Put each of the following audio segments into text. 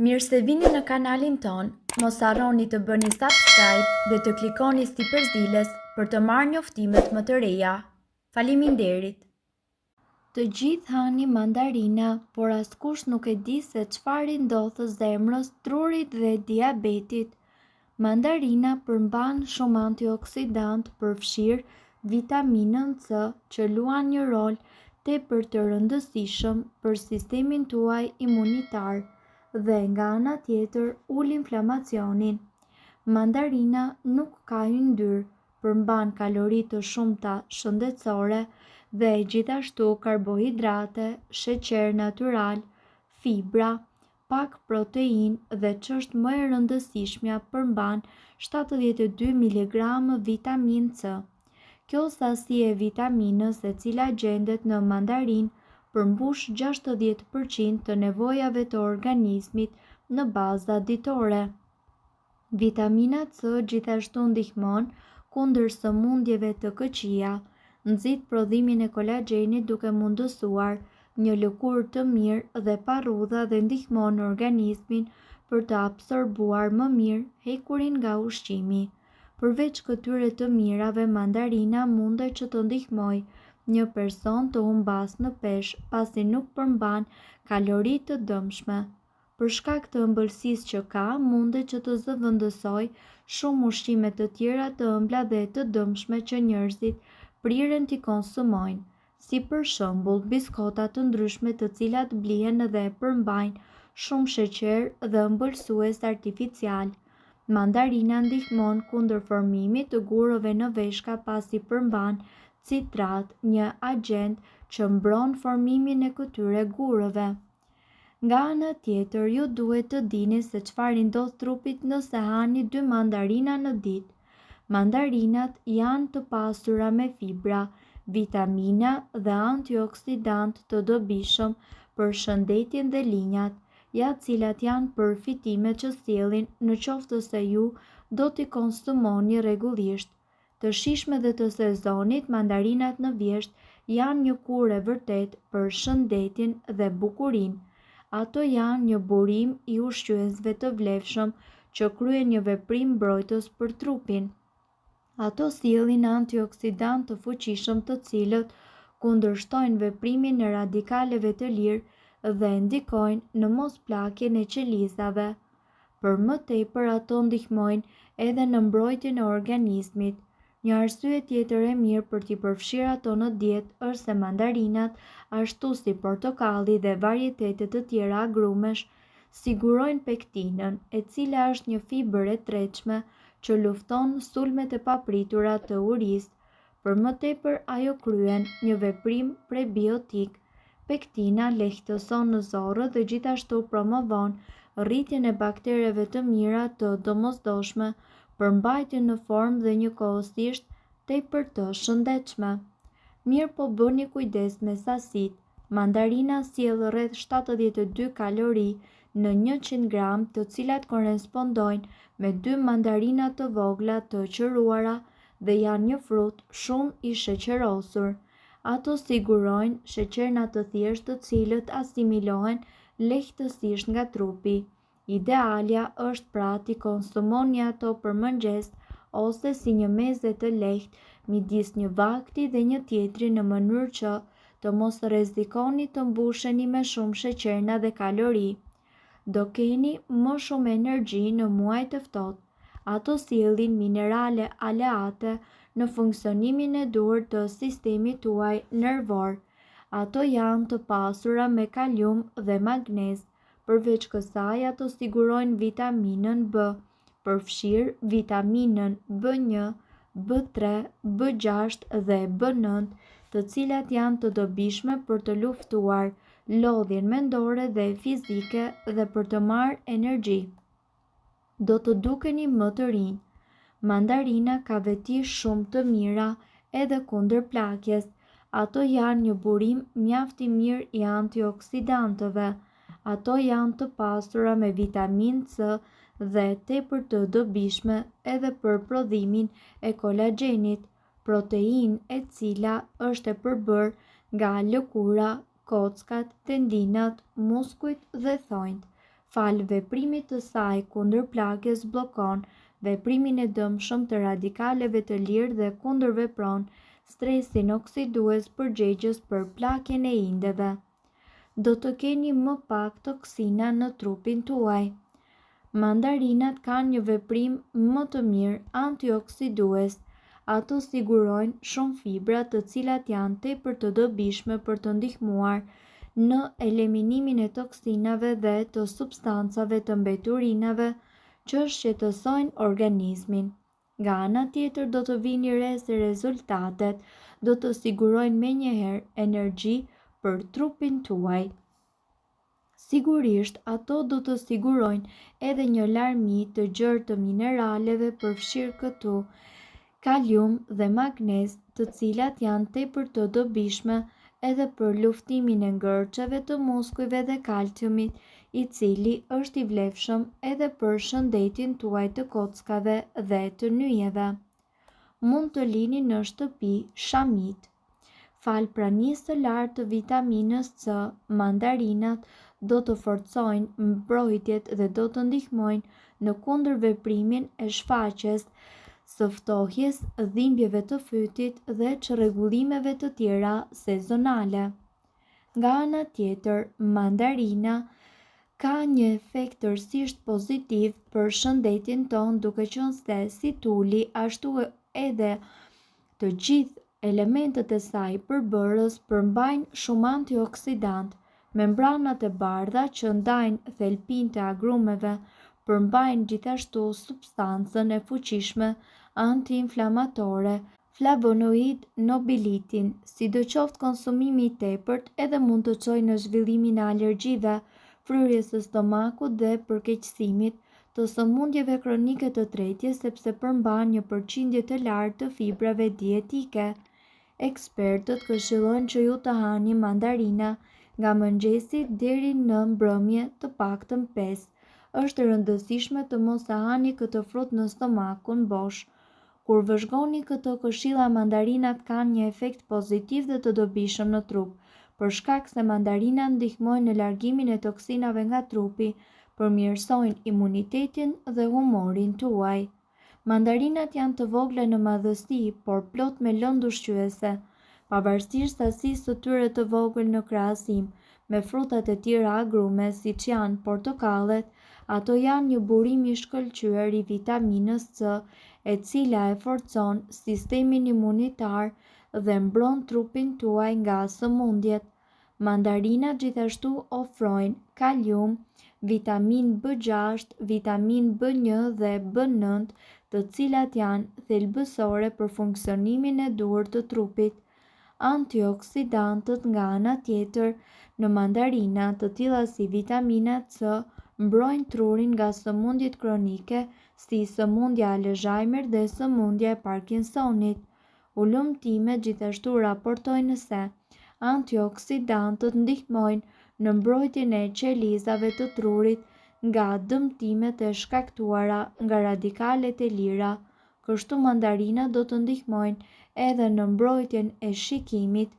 Mirë se vini në kanalin ton, mos harroni të bëni subscribe dhe të klikoni si përzieles për të marrë njoftimet më të reja. Faleminderit! Të gjithë hani mandarina, por askush nuk e di se çfarë i ndodh zemrës, trurit dhe diabetit. Mandarina përmban shumë antioksidant, përfshirë vitaminën C, që luan një rol tepër të rëndësishëm për sistemin tuaj imunitar dhe nga ana tjetër ul inflamacionin. Mandarina nuk ka yndyrë, përmban kalori të shumta shëndetësore dhe gjithashtu karbohidrate, sheqer natyral, fibra, pak proteinë dhe ç'është më e rëndësishmja përmban 72 mg vitaminë C. Kjo sasi e vitaminës e cila gjendet në mandarinë përmbush 60% të nevojave të organizmit në baza ditore. Vitamina C gjithashtu ndihmon kundër sëmundjeve të këqija, nxit prodhimin e kolagjenit duke mundësuar një lëkurë të mirë dhe parrudha dhe ndihmon organizmin për të absorbuar më mirë hekurin nga ushqimi. Përveç këtyre të mirave, mandarina mundet që të ndihmoj një person të humbas në peshë pasi nuk përmban kalori të dëmshme. Për shkak të ëmbëlsisë që ka, mundet që të zëvendësoj shumë ushqime të tjera të ëmbla dhe të dëmshme që njerëzit priren t'i konsumojnë, si për shembull biskota të ndryshme të cilat blihen dhe përmbajnë shumë sheqer dhe ëmbëlsues artificial. Mandarina ndihmon kundër formimit të gurëve në veshka pasi përmban citrat, një agent që mbron formimin e këtyre gurëve. Nga ana tjetër, ju duhet të dini se çfarë i ndodh trupit nëse hani 2 mandarina në ditë. Mandarinat janë të pasura me fibra, vitamina dhe antioksidant të dobishëm për shëndetin dhe linjat, ja cilat janë përfitime që sjellin në qoftë se ju do t'i konsumoni rregullisht. Të shijshme dhe të sezonit, mandarinat në vjesht janë një kurë e vërtet për shëndetin dhe bukurinë. Ato janë një burim i ushqyesve të vlefshëm që kryen një veprim mbrojtës për trupin. Ato sjellin antioksidant të fuqishëm të cilët kundërshtojnë veprimin e radikaleve të lirë dhe ndikojnë në mosplakjen e qelizave. Për më tepër, ato ndihmojnë edhe në mbrojtjen e organizmit. Një arsye tjetër e mirë për t'i përfshirë ato në dietë është se mandarinat, ashtu si portokalli dhe varietete të tjera agrumesh, sigurojnë pektinën, e cila është një fibër e tretshme që lufton sulmet e papritura të urisë. Për më tepër, ajo kryen një veprim prebiotik. Pektina lehtëson zorrën dhe gjithashtu promovon rritjen e baktereve të mira të domosdoshme, përmbajtjen në formë dhe njëkohësisht tepër të shëndetshme. Mirë po bëni kujdes me sasitë. Mandarina sjell rreth 72 kalori në 100 gram, të cilat korespondojnë me 2 mandarina të vogla të qëruara dhe janë një frut shumë i sheqerosur. Ato sigurojnë sheqerna të thjeshtë të cilët asimilohen lehtësisht nga trupi. Idealja është pra t'i konsumoni ato për mëngjes ose si një meze të lehtë midis një vakti dhe një tjetri në mënyrë që të mos rrezikoni të mbusheni me shumë sheqerna dhe kalori. Do keni më shumë energji në muajt e ftohtë. Ato sjellin minerale aleate në funksionimin e duhur të sistemit tuaj nervor. Ato janë të pasura me kalium dhe magnez. Përveç kësaj, ato sigurojnë vitaminën B, përfshirë vitaminën B1, B3, B6 dhe B9, të cilat janë të dobishme për të luftuar lodhjen mendore dhe fizike dhe për të marrë energji. Do të dukeni më të rinj. Mandarina ka veti shumë të mira edhe kundër plakjes. Ato janë një burim mjaft i mirë i antioksidantëve. Ato janë të pasura me vitaminë C dhe tepër të dobishme edhe për prodhimin e kolagjenit, proteinë e cila është e përbërë nga lëkura, kockat, tendinat, muskujt dhe thonjt. Falë veprimit të saj kundër plagës bllokon veprimin e dëmshëm të radikaleve të lirë dhe kundërvepron stresin oksidues përgjegjës për plagjen e indeve. Do të keni më pak toksina në trupin tuaj. Mandarinat kanë një veprim më të mirë antioksidues. Ato sigurojnë shumë fibra të cilat janë tepër të dobishme për të ndihmuar në eliminimin e toksinave dhe të substancave të mbeturinave që shqetësojnë organizmin. Nga ana tjetër do të vini re se rezultatet do të sigurojnë menjëherë energji për trupin tuaj. Sigurisht, ato do të sigurojnë edhe një larmi të gjerë të mineraleve përfshirë këtu, kalium dhe magnez, të cilat janë tepër të dobishme edhe për luftimin e ngërçeve të muskujve dhe kalciumit, i cili është i vlefshëm edhe për shëndetin tuaj të kockave dhe të nyjeve. Mund të lini në shtëpi shamit. Falë pranisë së lartë të vitaminës C, mandarinat do të forcojnë mbrojtjet dhe do të ndihmojnë në kundërveprimin e shfaqjes së ftohjes, dhimbjeve të fytit dhe çrregullimeve të tjera sezonale. Nga ana tjetër, mandarina ka një efekt tërësisht pozitiv për shëndetin tonë, duke qenë se si tuli ashtu edhe të gjithë elementet e saj përbërës përmbajnë shumë antioksidant. Membranat e bardha që ndajnë thelpinë të agrumeve përmbajnë gjithashtu substancën e fuqishme antiinflamatore, flavonoid nobilitin, sidoqoftë konsumimi i tepërt edhe mund të çojë në zhvillimin e alergjive, fryrjes së stomakut dhe përkeqësimit të sëmundjeve kronike të tretjes, sepse përmban një përqindje të lartë të fibrave dietike. Ekspertët këshillojnë që ju të hani mandarina nga mëngjesi deri në mbrëmje të paktën 5. Është rëndësishme të mos e hani këtë frut në stomakun bosh. Kur vëzhgoni këto këshilla, mandarinat kanë një efekt pozitiv dhe të dobishëm në trup, për shkak se mandarinat ndihmojnë në largimin e toksinave nga trupi, përmirësojnë imunitetin dhe humorin tuaj. Mandarinat janë të vogla në madhësi, por plot me lëndë ushqyese, pavarësisht sasisë së tyre të vogël në krahasim me frutat e tjera agrume, siç janë portokallet. Ato janë një burim i shkëlqyer i vitaminës C, e cila e forcon sistemin imunitar dhe mbron trupin tuaj nga sëmundjet. Mandarinat gjithashtu ofrojnë kalium, vitaminë B6, vitaminë B1 dhe B9, të cilat janë thelbësore për funksionimin e duhur të trupit. Antioksidantët nga ana tjetër në mandarina, të tilla si vitamina C, mbrojnë trurin nga sëmundjet kronike si sëmundja e Alzheimer dhe sëmundja e Parkinsonit. Ulëmtimet gjithashtu raportojnë se antioksidantët ndihmojnë në mbrojtjen e qelizave të trurit nga dëmtimet e shkaktuara nga radikalet e lira. Kështu mandarinat do të ndihmojnë edhe në mbrojtjen e shikimit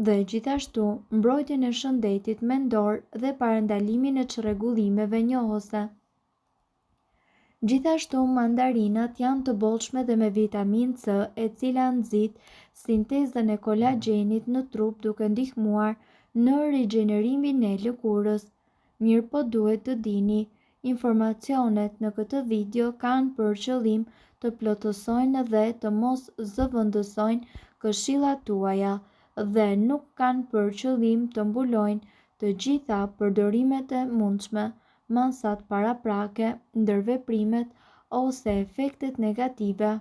dhe gjithashtu mbrojtjen e shëndetit mendor dhe parandalimin e çrregullimeve njohëse. Gjithashtu mandarinat janë të bollshme dhe me vitaminë C, e cila nxit sintezën e kolagjenit në trup duke ndihmuar në rigjenerimin e lëkurës. Mirëpo duhet të dini, informacionet në këtë video kanë për qëllim të plotësojnë dhe të mos zëvendësojnë këshillat tuaja dhe nuk kanë për qëllim të mbulojnë të gjitha përdorimet e mundshme, masat paraprake, ndërveprimet ose efektet negative.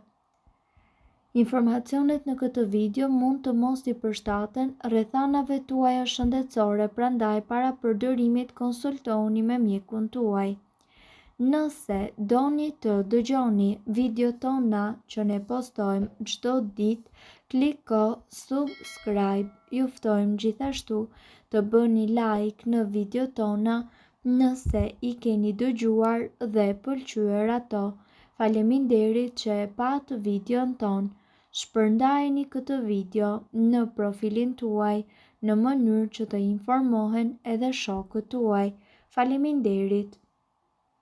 Informacionet në këtë video mund të mos i përshtaten rrethanave tuaja shëndetësore, prandaj para përdorimit konsultoni me mjekun tuaj. Nëse doni të dëgjoni video tona që ne postojmë çdo ditë, kliko subscribe. Ju ftojmë gjithashtu të bëni like në video tona nëse i keni dëgjuar dhe pëlqyer ato. Faleminderit që e pat videon ton. Shpërndajeni këtë video në profilin tuaj në mënyrë që të informohen edhe shokët tuaj. Faleminderit.